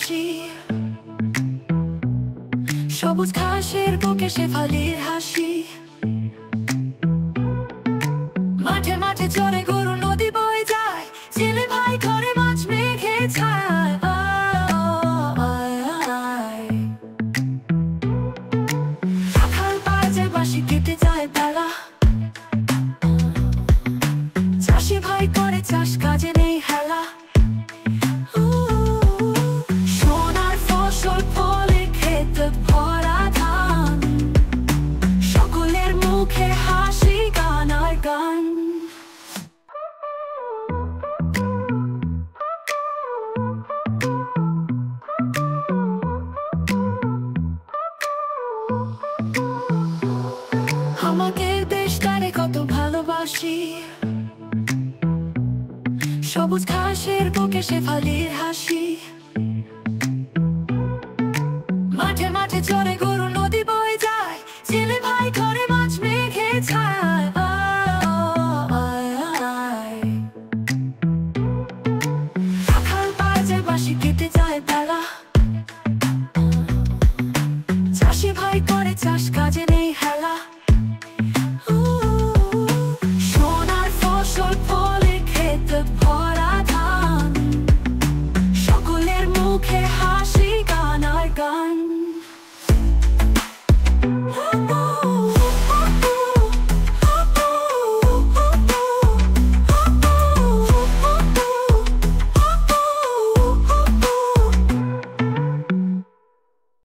বাসি, সবুজ ঘাসের বুকে শেফালির হাসি। মাঠে মাঠে চড়ে গরু, নদী বয়ে যায়, ছেলে ভাই ঘরে মাছ মেঘে ছায়। সকাল বাজে বাঁশি কেটে যায় বেলা, চাষি ভাই করে চাষ, কাজে নেই হেলা। সোনার ফসল ফলে খেতে ভরা ধান, সকলের মুখে হাসি, গান আর গান। আমাদের দেশটারে কত ভালোবাসি, সবুজ ঘাসের বুকে শেফালির হাসি। মাঠে মাঠে চড়ে গরু,